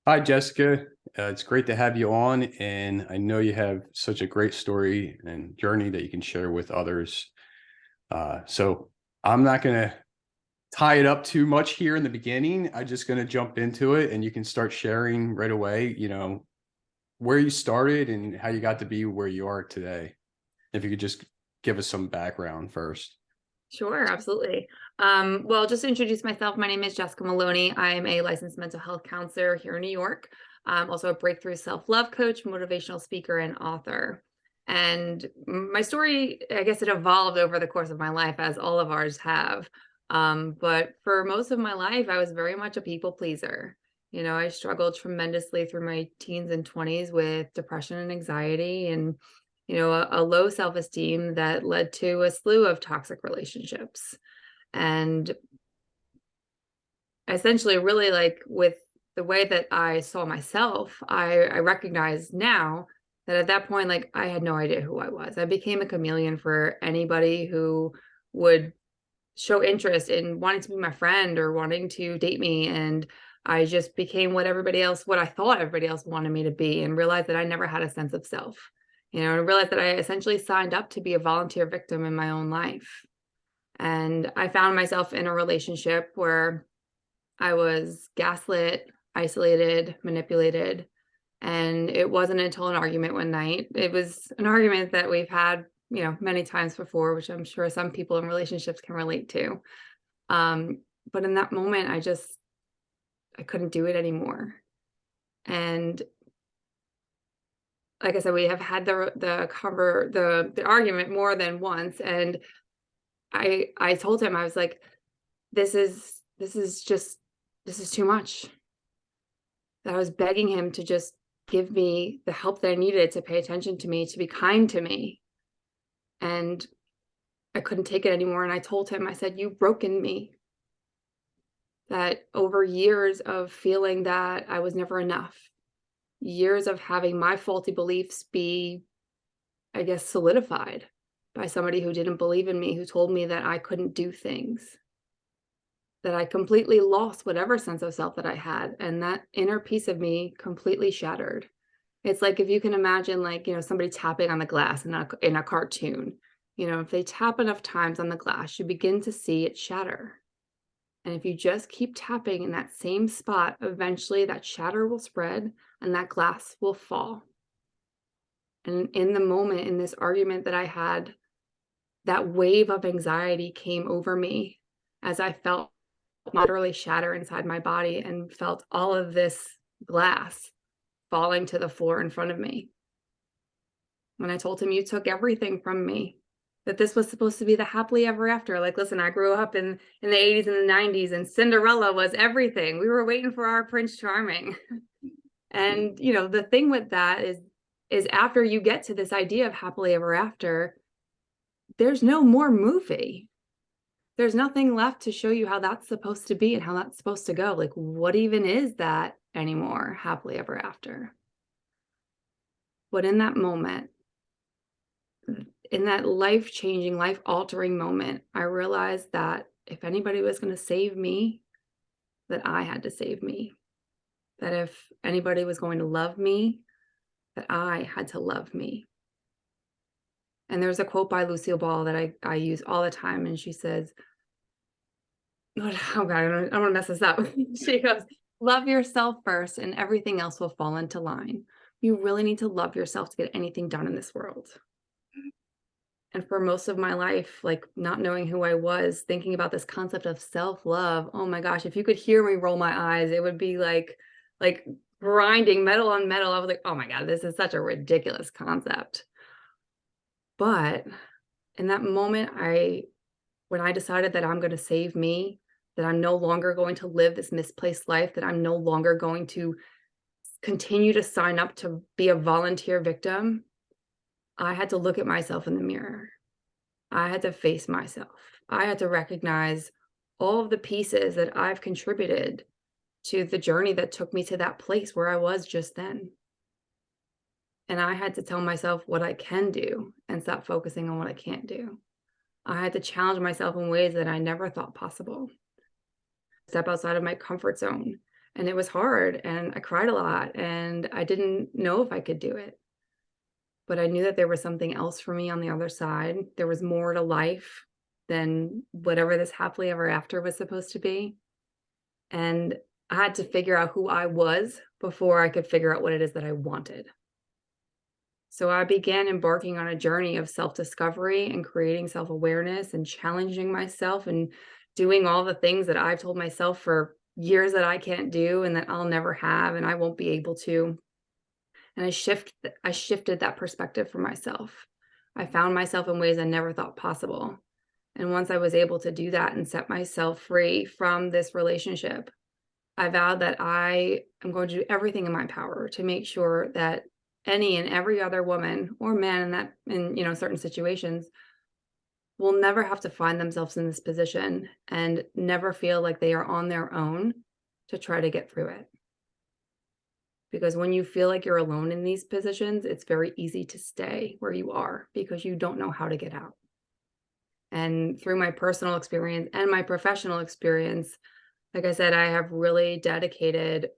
Hi, Jessica. It's great to have you on, and I know you have such a great story and journey that you can share with others. So I'm not going to tie it up too much here in the beginning. I'm just going to jump into it, and you can start sharing right away, where you started and how you got to be where you are today. If you could just give us some background first. Sure, absolutely. Well, just to introduce myself, my name is Jessica Moloney. I'm a licensed mental health counselor here in New York. I'm also a breakthrough self-love coach, motivational speaker, and author. And my story, I guess it evolved over the course of my life, as all of ours have. But for most of my life, I was very much a people pleaser. I struggled tremendously through my teens and 20s with depression and anxiety and a low self-esteem that led to a slew of toxic relationships. And essentially, really, like, with the way that I saw myself, I recognize now that at that point, like, I had no idea who I was. I became a chameleon for anybody who would show interest in wanting to be my friend or wanting to date me. And I just became what I thought everybody else wanted me to be, and realized that I never had a sense of self. And realized that I essentially signed up to be a volunteer victim in my own life. And I found myself in a relationship where I was gaslit, isolated, manipulated. And it wasn't until an argument one night. It was an argument that we've had, many times before, which I'm sure some people in relationships can relate to. Um, but in that moment, I couldn't do it anymore. And like I said, we have had the argument more than once. And I told him, I was like, this is too much. That I was begging him to just give me the help that I needed, to pay attention to me, to be kind to me. And I couldn't take it anymore. And I told him, I said, you've broken me. That over years of feeling that I was never enough, years of having my faulty beliefs be, I guess, solidified by somebody who didn't believe in me, who told me that I couldn't do things, that I completely lost whatever sense of self that I had. And that inner piece of me completely shattered. It's like, if you can imagine, like, somebody tapping on the glass in a cartoon. If they tap enough times on the glass, you begin to see it shatter. And if you just keep tapping in that same spot, eventually that shatter will spread and that glass will fall. And in the moment, in this argument that I had, that wave of anxiety came over me as I felt literally shatter inside my body and felt all of this glass falling to the floor in front of me. When I told him, you took everything from me, that this was supposed to be the happily ever after. Like, listen, I grew up in the 80s and the 90s, and Cinderella was everything. We were waiting for our Prince Charming. And, the thing with that is after you get to this idea of happily ever after, there's no more movie. There's nothing left to show you how that's supposed to be and how that's supposed to go. Like, what even is that anymore, happily ever after? But in that moment, in that life-changing, life-altering moment, I realized that if anybody was going to save me, that I had to save me. That if anybody was going to love me, that I had to love me. And there's a quote by Lucille Ball that I use all the time, and she says, oh God, I don't want to mess this up. She goes, love yourself first, and everything else will fall into line. You really need to love yourself to get anything done in this world. And for most of my life, like, not knowing who I was, thinking about this concept of self-love, oh my gosh, if you could hear me roll my eyes, it would be like grinding metal on metal. I was like, oh my God, this is such a ridiculous concept. But in that moment, when I decided that I'm going to save me, that I'm no longer going to live this misplaced life, that I'm no longer going to continue to sign up to be a volunteer victim, I had to look at myself in the mirror. I had to face myself. I had to recognize all of the pieces that I've contributed to the journey that took me to that place where I was just then. And I had to tell myself what I can do and stop focusing on what I can't do. I had to challenge myself in ways that I never thought possible. Step outside of my comfort zone and it was hard, and I cried a lot, and I didn't know if I could do it. But I knew that there was something else for me on the other side. There was more to life than whatever this happily ever after was supposed to be. And I had to figure out who I was before I could figure out what it is that I wanted. So I began embarking on a journey of self-discovery and creating self-awareness and challenging myself and doing all the things that I've told myself for years that I can't do and that I'll never have and I won't be able to. And I shifted that perspective for myself. I found myself in ways I never thought possible. And once I was able to do that and set myself free from this relationship, I vowed that I am going to do everything in my power to make sure that any and every other woman or man in certain situations will never have to find themselves in this position and never feel like they are on their own to try to get through it. Because when you feel like you're alone in these positions, it's very easy to stay where you are because you don't know how to get out. And through my personal experience and my professional experience, like I said, I have really dedicated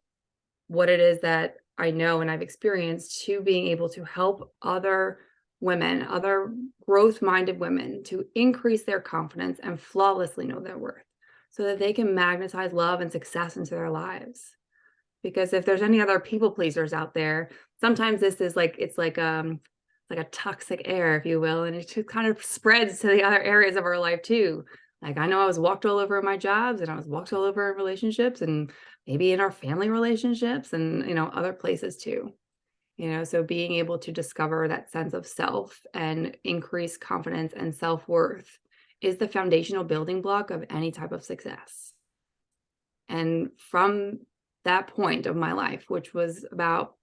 what it is that I know and I've experienced to being able to help other women, other growth-minded women to increase their confidence and flawlessly know their worth so that they can magnetize love and success into their lives. Because if there's any other people pleasers out there, sometimes this is like it's like a toxic air, if you will, and it just kind of spreads to the other areas of our life too. Like I know I was walked all over in my jobs and I was walked all over in relationships and maybe in our family relationships and other places too. So being able to discover that sense of self and increase confidence and self-worth is the foundational building block of any type of success. And from that point of my life, which was about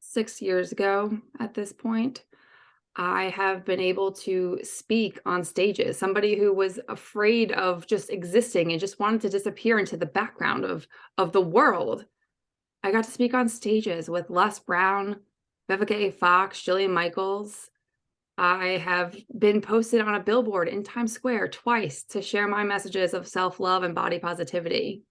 6 years ago at this point, I have been able to speak on stages. Somebody who was afraid of just existing and just wanted to disappear into the background of the world. I got to speak on stages with Les Brown, Vivica A. Fox, Jillian Michaels. I have been posted on a billboard in Times Square twice to share my messages of self-love and body positivity.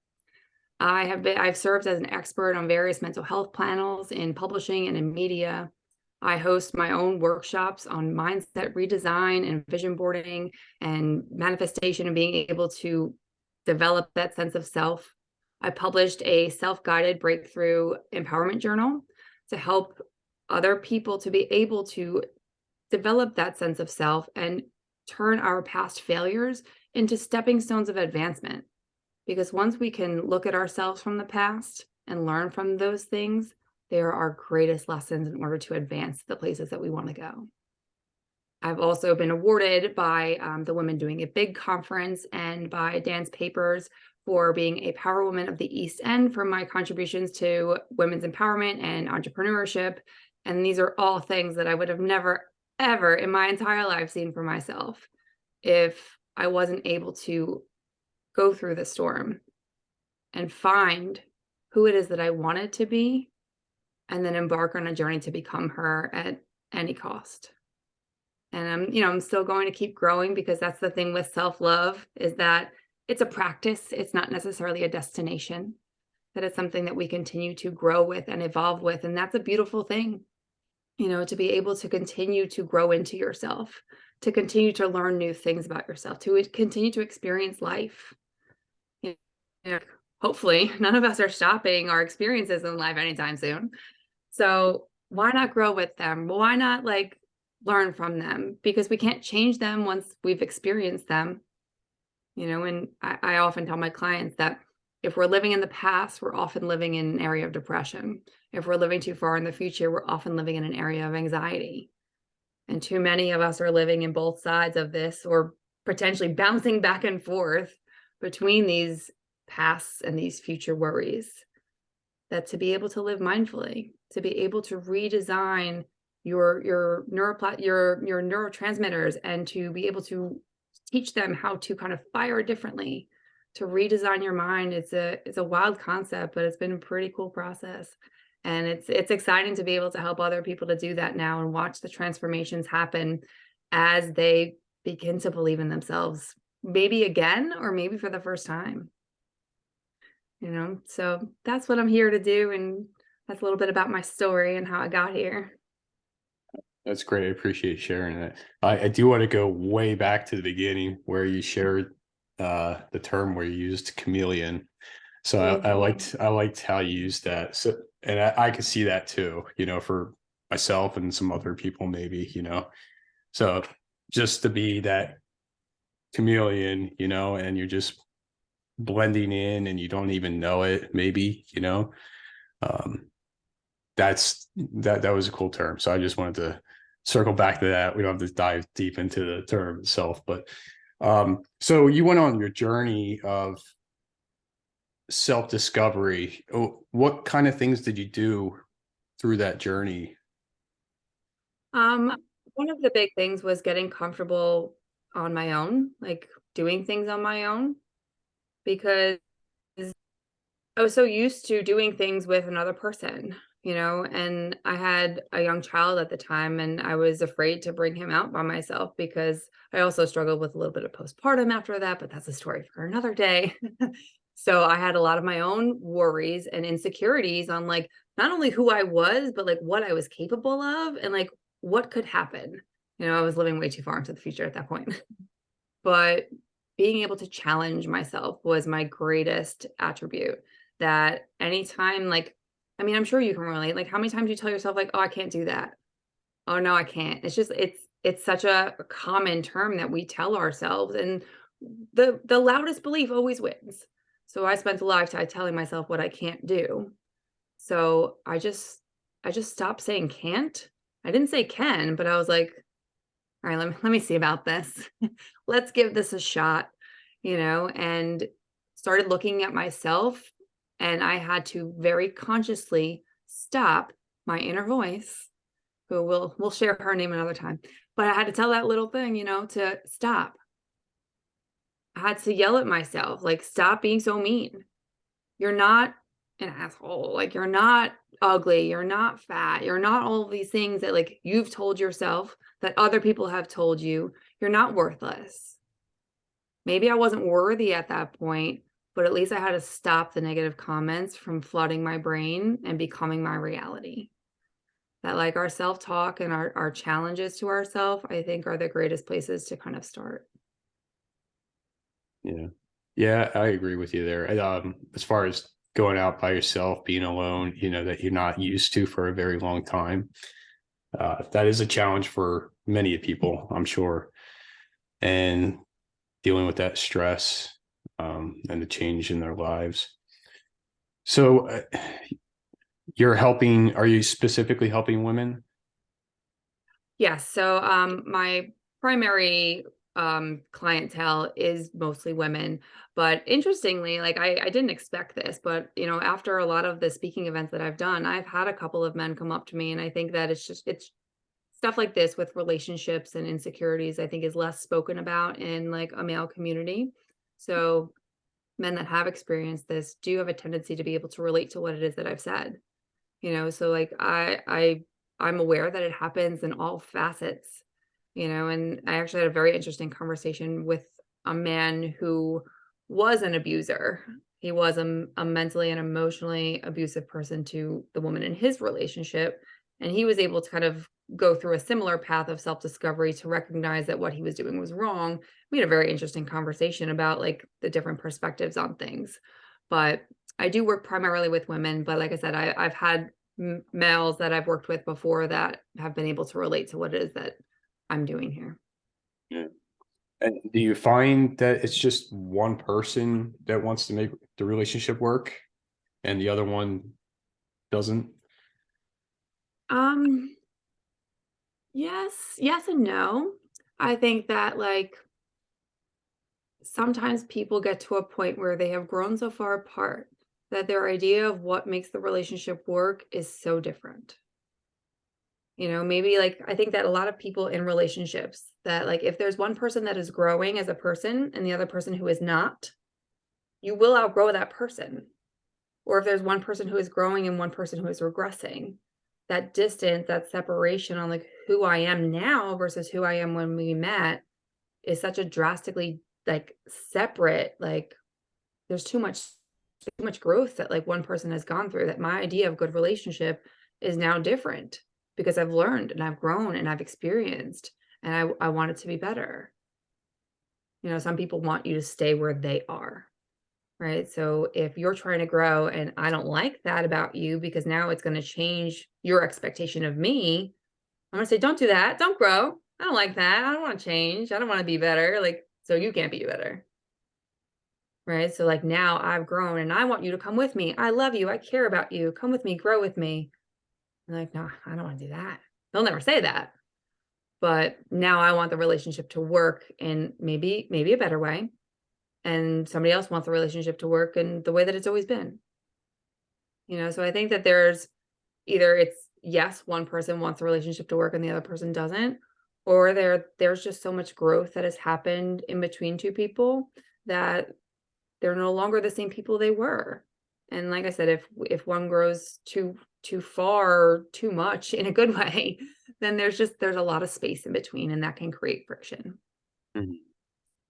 I've served as an expert on various mental health panels in publishing and in media. I host my own workshops on mindset redesign and vision boarding and manifestation and being able to develop that sense of self. I published a self-guided breakthrough empowerment journal to help other people to be able to develop that sense of self and turn our past failures into stepping stones of advancement. Because once we can look at ourselves from the past and learn from those things, they are our greatest lessons in order to advance the places that we want to go. I've also been awarded by the Women Doing It Big conference and by Dan's Papers for being a Power Woman of the East End for my contributions to women's empowerment and entrepreneurship. And these are all things that I would have never, ever in my entire life seen for myself if I wasn't able to go through the storm and find who it is that I wanted to be and then embark on a journey to become her at any cost. And I'm still going to keep growing because that's the thing with self-love is that it's a practice. It's not necessarily a destination, that it's something that we continue to grow with and evolve with. And that's a beautiful thing, to be able to continue to grow into yourself, to continue to learn new things about yourself, to continue to experience life. Hopefully none of us are stopping our experiences in life anytime soon. So why not grow with them? Why not learn from them? Because we can't change them once we've experienced them. And I often tell my clients that if we're living in the past, we're often living in an area of depression. If we're living too far in the future, we're often living in an area of anxiety. And too many of us are living in both sides of this or potentially bouncing back and forth between these pasts and these future worries. That to be able to live mindfully, to be able to redesign your neurotransmitters and to be able to teach them how to kind of fire differently, to redesign your mind. It's a wild concept, but it's been a pretty cool process. And it's exciting to be able to help other people to do that now and watch the transformations happen as they begin to believe in themselves, maybe again, or maybe for the first time. So that's what I'm here to do. And that's a little bit about my story and how I got here. That's great. I appreciate sharing that. I do want to go way back to the beginning where you shared the term where you used chameleon. So Mhm. I liked how you used that. So and I could see that too, for myself and some other people maybe. So just to be that chameleon, and you're just blending in and you don't even know it, maybe. Um, that was a cool term. So I just wanted to circle back to that. We don't have to dive deep into the term itself, but so you went on your journey of self-discovery. What kind of things did you do through that journey? Um, One of the big things was getting comfortable on my own, like doing things on my own, because I was so used to doing things with another person, and I had a young child at the time, and I was afraid to bring him out by myself because I also struggled with a little bit of postpartum after that, but that's a story for another day. So I had a lot of my own worries and insecurities on like not only who I was, but like what I was capable of and like what could happen. I was living way too far into the future at that point. But being able to challenge myself was my greatest attribute. That anytime, like, I mean, I'm sure you can relate. Like, how many times you tell yourself, like, "Oh, I can't do that. Oh no, I can't." It's such a common term that we tell ourselves, and the loudest belief always wins. So I spent a lifetime telling myself what I can't do. So I just stopped saying can't. I didn't say can, but I was like, all right, let me see about this. Let's give this a shot, and started looking at myself. And I had to very consciously stop my inner voice, who we'll share her name another time. But I had to tell that little thing, to stop. I had to yell at myself, like, stop being so mean. You're not an asshole. Like, you're not ugly. You're not fat. You're not all of these things that, like, you've told yourself that other people have told you. You're not worthless. Maybe I wasn't worthy at that point, but at least I had to stop the negative comments from flooding my brain and becoming my reality. That, like, our self-talk and our challenges to ourselves, I think, are the greatest places to kind of start. Yeah. Yeah, I agree with you there. And, as far as going out by yourself, being alone, that you're not used to for a very long time. That is a challenge for many people, I'm sure. And dealing with that stress, and the change in their lives. So, are you specifically helping women? Yes. So my primary clientele is mostly women. But interestingly, like I didn't expect this, but after a lot of the speaking events that I've done, I've had a couple of men come up to me, and I think that it's stuff like this with relationships and insecurities, I think is less spoken about in like a male community. So men that have experienced this do have a tendency to be able to relate to what it is that I've said. So like I'm aware that it happens in all facets, and I actually had a very interesting conversation with a man who was an abuser. He was a mentally and emotionally abusive person to the woman in his relationship, and he was able to kind of go through a similar path of self-discovery to recognize that what he was doing was wrong. We had a very interesting conversation about like the different perspectives on things. But I do work primarily with women, but like I said, I've had males that I've worked with before that have been able to relate to what it is that I'm doing here. Yeah. And do you find that it's just one person that wants to make the relationship work and the other one doesn't? Um, yes and no. I think that like sometimes people get to a point where they have grown so far apart that their idea of what makes the relationship work is so different. Maybe like I think that a lot of people in relationships that like if there's one person that is growing as a person and the other person who is not, you will outgrow that person. Or if there's one person who is growing and one person who is regressing, that distance, that separation on like who I am now versus who I am when we met is such a drastically like separate, like there's too much too much growth that like one person has gone through, that my idea of good relationship is now different because I've learned and I've grown and I've experienced, and I want it to be better. You know, some people want you to stay where they are, right? So if you're trying to grow and I don't like that about you because now it's going to change your expectation of me, I'm going to say, don't do that. Don't grow. I don't like that. I don't want to change. I don't want to be better. Like, so you can't be better. Right. So like now I've grown and I want you to come with me. I love you. I care about you. Come with me, grow with me. I'm like, no, I don't want to do that. They'll never say that. But now I want the relationship to work in maybe a better way. And somebody else wants the relationship to work in the way that it's always been. You know, so I think that there's either it's yes, one person wants the relationship to work and the other person doesn't, or there's just so much growth that has happened in between two people that they're no longer the same people they were. And like I said, if one grows too far or too much in a good way, then there's a lot of space in between and that can create friction. Mhm.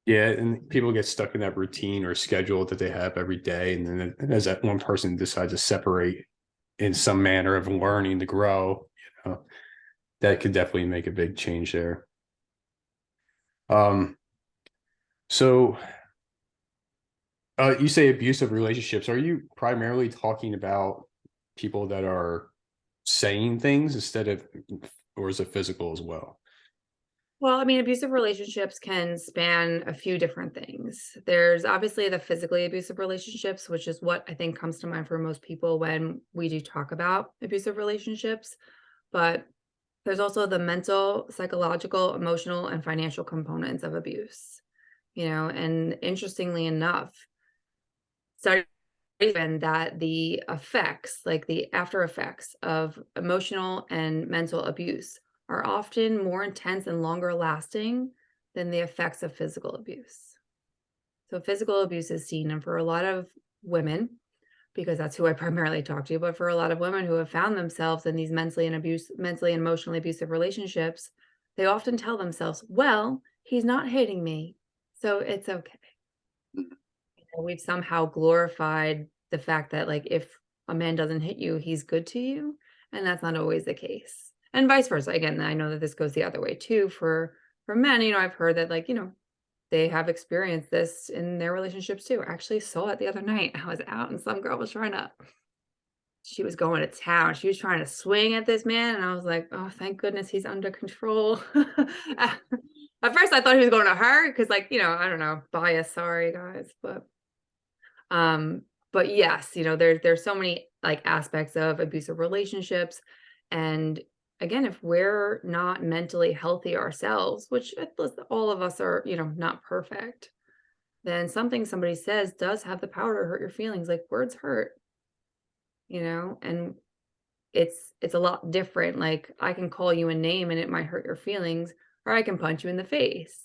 Yeah, and people get stuck in that routine or schedule that they have every day, and then as that one person decides to separate in some manner of learning to grow, that could definitely make a big change there. Um, so you say abusive relationships. Are you primarily talking about people that are saying things instead of, or is it physical as well? Well, I mean, abusive relationships can span a few different things. There's obviously the physically abusive relationships, which is what I think comes to mind for most people when we do talk about abusive relationships. But there's also the mental, psychological, emotional, and financial components of abuse. You know, and interestingly enough, studies and that the effects, like the after effects of emotional and mental abuse, are often more intense and longer lasting than the effects of physical abuse. So, physical abuse is seen, and for a lot of women, because that's who I primarily talk to, but for a lot of women who have found themselves in these mentally and emotionally abusive relationships, they often tell themselves, well, he's not hitting me, so it's okay. We've somehow glorified the fact that, like, if a man doesn't hit you, he's good to you, and that's not always the case. And vice versa. Again, I know that this goes the other way too for men. You know, I've heard that, like, you know, they have experienced this in their relationships too. I actually saw it the other night. I was out and some girl was trying to she was going to town. She was trying to swing at this man, and I was like, "Oh, thank goodness he's under control." At first, I thought he was going to her because, like, you know, I don't know, bias. Sorry, guys, um, but yes, you know, there's so many like aspects of abusive relationships. And again, if we're not mentally healthy ourselves, which all of us are, you know, not perfect, then something somebody says does have the power to hurt your feelings. Like words hurt, you know, and it's a lot different. Like I can call you a name and it might hurt your feelings, or I can punch you in the face.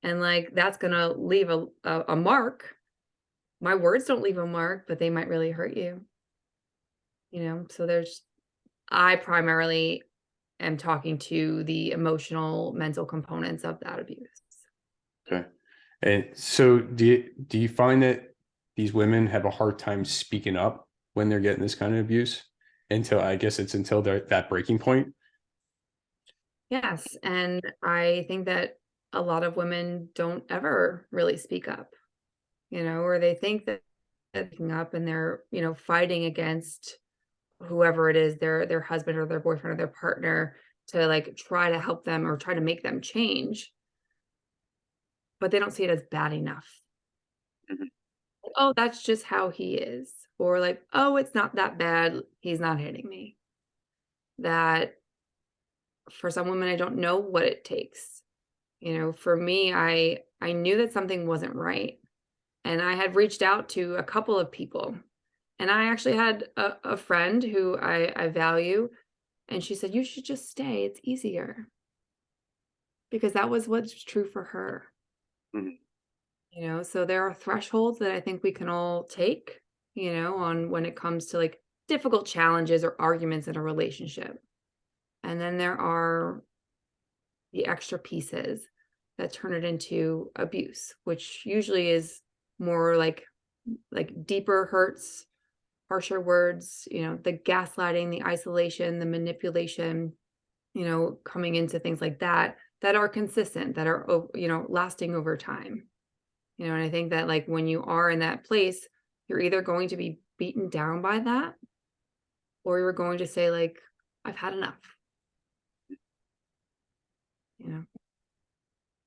And like that's gonna leave a mark. My words don't leave a mark, but they might really hurt you, you know? So I primarily am talking to the emotional, mental components of that abuse. Okay. And so do you find that these women have a hard time speaking up when they're getting this kind of abuse until, I guess it's until they're at that breaking point? Yes, and I think that a lot of women don't ever really speak up, you know, or they think that they're speaking up and they're, you know, fighting against whoever it is, their husband or their boyfriend or their partner to like try to help them or try to make them change, but they don't see it as bad enough. Mhm. Oh, that's just how he is. Or like, oh, it's not that bad. He's not hitting me. That for some women, I don't know what it takes. You know, for me, I knew that something wasn't right. And I had reached out to a couple of people. And I actually had a friend who I value. And she said, you should just stay. It's easier. Because that was what's true for her. Mhm. You know, so there are thresholds that I think we can all take, you know, on when it comes to like difficult challenges or arguments in a relationship. And then there are the extra pieces that turn it into abuse, which usually is more like like deeper hurts, harsher words, the gaslighting, the isolation, the manipulation, coming into things like that, that are consistent, that are, lasting over time. And I think that like when you are in that place, you're either going to be beaten down by that, or you're going to say like, I've had enough, you know?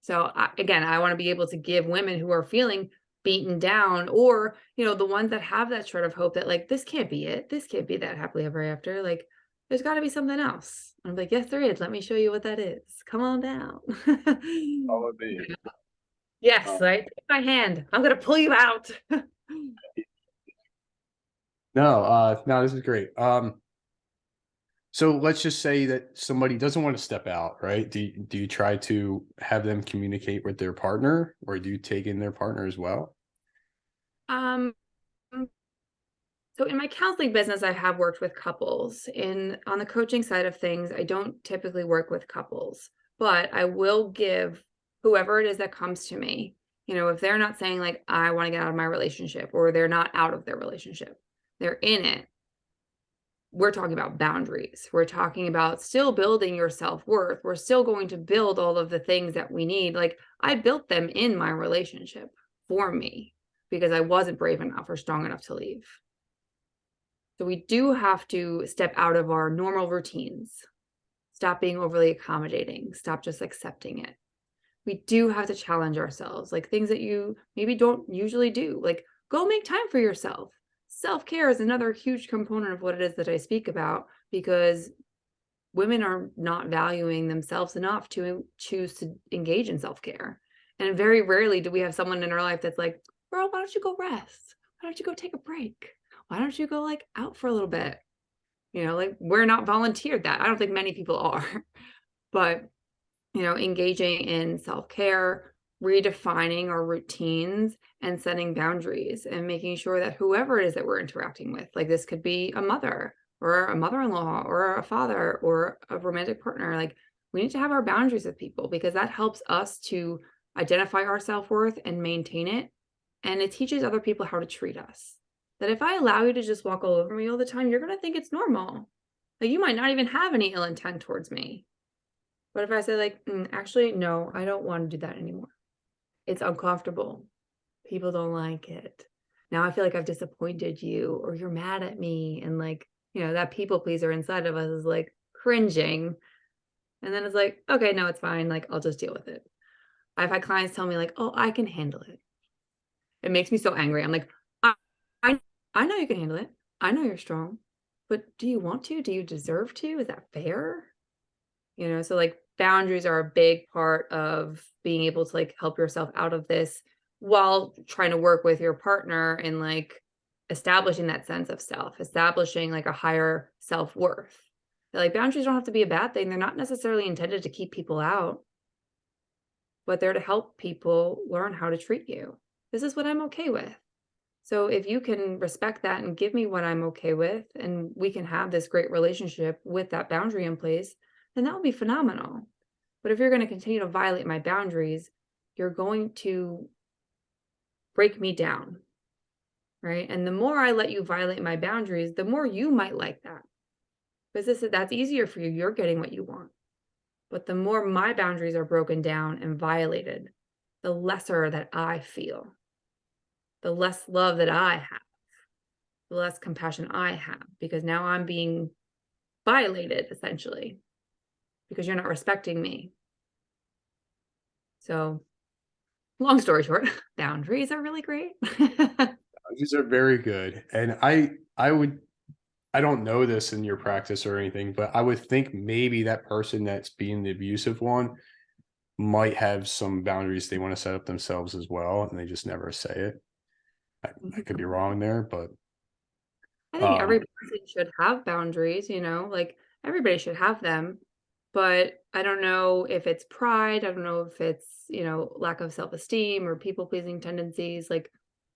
So again, I want to be able to give women who are feeling beaten down, or, the ones that have that shred of hope that like, this can't be it. This can't be that happily ever after. Like, there's got to be something else. I'm like, yes, there is. Let me show you what that is. Come on down. Follow me. Yes, Um, right. Take my hand. I'm going to pull you out. no, this is great. So let's just say that somebody doesn't want to step out, right? Do you try to have them communicate with their partner, or do you take in their partner as well? Um, So in my counseling business, I have worked with couples. On the coaching side of things, I don't typically work with couples, but I will give whoever it is that comes to me, if they're not saying like, I want to get out of my relationship, or they're not out of their relationship, they're in it. We're talking about boundaries. We're talking about still building your self-worth. We're still going to build all of the things that we need. Like I built them in my relationship for me because I wasn't brave enough or strong enough to leave. So we do have to step out of our normal routines, stop being overly accommodating, stop just accepting it. We do have to challenge ourselves, like things that you maybe don't usually do, like go make time for yourself. Self-care is another huge component of what it is that I speak about, because women are not valuing themselves enough to choose to engage in self-care. And very rarely do we have someone in our life that's like, girl, why don't you go rest? Why don't you go take a break? Why don't you go like out for a little bit? Like we're not volunteered that. I don't think many people are, but engaging in self-care, redefining our routines, and setting boundaries, and making sure that whoever it is that we're interacting with, like this could be a mother or a mother-in-law or a father or a romantic partner, like we need to have our boundaries with people, because that helps us to identify our self-worth and maintain it. And it teaches other people how to treat us. That if I allow you to just walk all over me all the time, you're going to think it's normal. Like you might not even have any ill intent towards me. But if I say like, actually, no, I don't want to do that anymore. It's uncomfortable. People don't like it. Now I feel like I've disappointed you, or you're mad at me. And like, that people pleaser inside of us is like cringing. And then it's like, okay, no, it's fine. Like, I'll just deal with it. I've had clients tell me like, oh, I can handle it. It makes me so angry. I'm like, I, I, I know you can handle it. I know you're strong, but do you want to? Do you deserve to? Is that fair? So like boundaries are a big part of being able to like help yourself out of this, while trying to work with your partner and like establishing that sense of self, establishing like a higher self-worth. Like boundaries don't have to be a bad thing. They're not necessarily intended to keep people out, but they're to help people learn how to treat you. This is what I'm okay with. So if you can respect that and give me what I'm okay with, and we can have this great relationship with that boundary in place, then that would be phenomenal. But if you're going to continue to violate my boundaries, you're going to break me down, right? And the more I let you violate my boundaries, the more you might like that. Because that's easier for you. You're getting what you want. But the more my boundaries are broken down and violated, the lesser that I feel, the less love that I have, the less compassion I have, because now I'm being violated essentially, because you're not respecting me. So long story short, boundaries are really great. These are very good, and I don't know this in your practice or anything, but I would think maybe that person that's being the abusive one might have some boundaries they want to set up themselves as well, and they just never say it. I could be wrong there, but I think um, every person should have boundaries, like everybody should have them. But I don't know if it's pride. I don't know if it's, lack of self-esteem or people-pleasing tendencies. Like,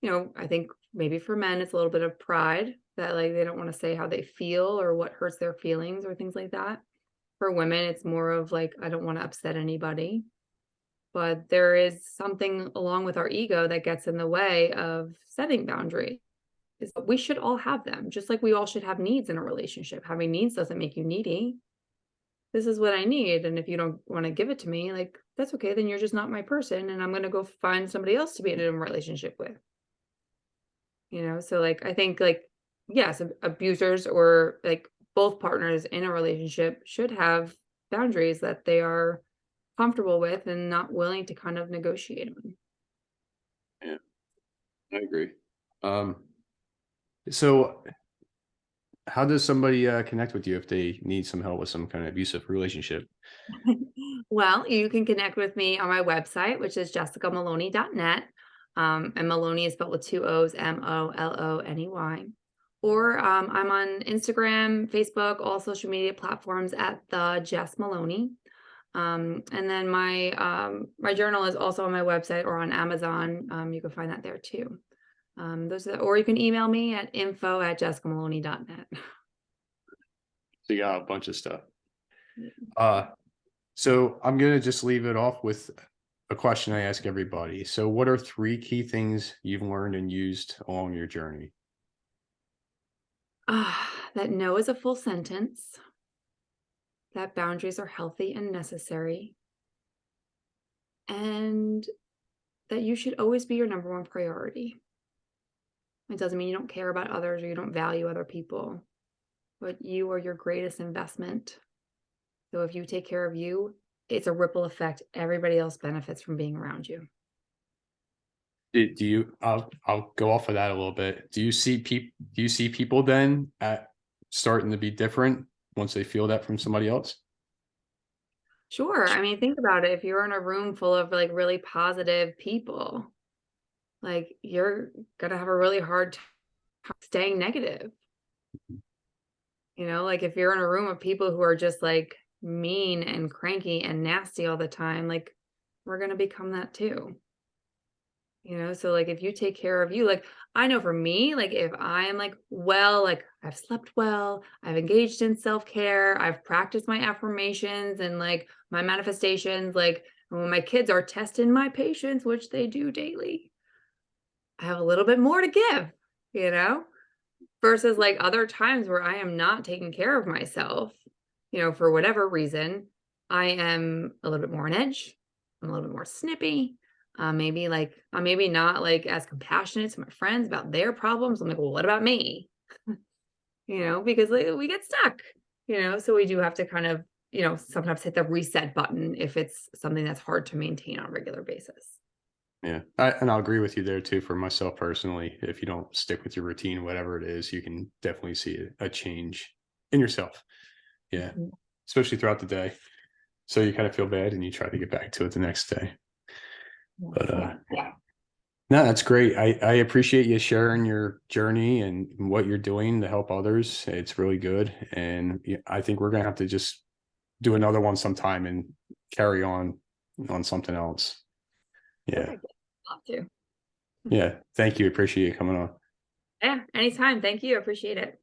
I think maybe for men, it's a little bit of pride that like they don't want to say how they feel or what hurts their feelings or things like that. For women, it's more of like, I don't want to upset anybody. but there is something along with our ego that gets in the way of setting boundaries. We should all have them, just like we all should have needs in a relationship. Having needs doesn't make you needy. This is what I need, and if you don't want to give it to me, like, that's okay, then you're just not my person, and I'm going to go find somebody else to be in a relationship with. So like I think like yes, abusers or like both partners in a relationship should have boundaries that they are comfortable with and not willing to kind of negotiate on. Yeah, I agree. Um, so how does somebody connect with you if they need some help with some kind of abusive relationship? Well, you can connect with me on my website, which is jessicamoloney.net. And Moloney is spelled with two O's, Moloney. Or I'm on Instagram, Facebook, all social media platforms at the Jess Moloney. And then my journal is also on my website or on Amazon. You can find that there too. Or you can email me at info@jessicamoloney.net. So you got a bunch of stuff. So I'm gonna just leave it off with a question I ask everybody. So what are three key things you've learned and used along your journey? That no is a full sentence, that boundaries are healthy and necessary, and that you should always be your number one priority. It doesn't mean you don't care about others or you don't value other people, but you are your greatest investment. So if you take care of you, it's a ripple effect. Everybody else benefits from being around you. Do you I'll go off of that a little bit. Do you see people then starting to be different once they feel that from somebody else? Sure. I mean, think about it. If you're in a room full of like really positive people, like you're gonna have a really hard time staying negative. Like if you're in a room of people who are just like mean and cranky and nasty all the time, like we're gonna become that too. So like if you take care of you, like I know for me, like if I am like well, like I've slept well, I've engaged in self-care, I've practiced my affirmations and like my manifestations, like when my kids are testing my patience, which they do daily, I have a little bit more to give, you know? Versus like other times where I am not taking care of myself, for whatever reason, I am a little bit more on edge. I'm a little bit more snippy. Maybe like I'm maybe not like as compassionate to my friends about their problems. I'm like, well, what about me? Because like, we get stuck, so we do have to kind of, sometimes hit the reset button if it's something that's hard to maintain on a regular basis. Yeah, and I'll agree with you there too. For myself personally, if you don't stick with your routine, whatever it is, you can definitely see a change in yourself. Yeah, Mhm. especially throughout the day. So you kind of feel bad and you try to get back to it the next day. But Yeah. no, that's great. I appreciate you sharing your journey and what you're doing to help others. It's really good, and I think we're gonna have to just do another one sometime and carry on something else. Yeah, Perfect. Love to. yeah. Thank you. Appreciate you coming on. Yeah, anytime. Thank you. Appreciate it.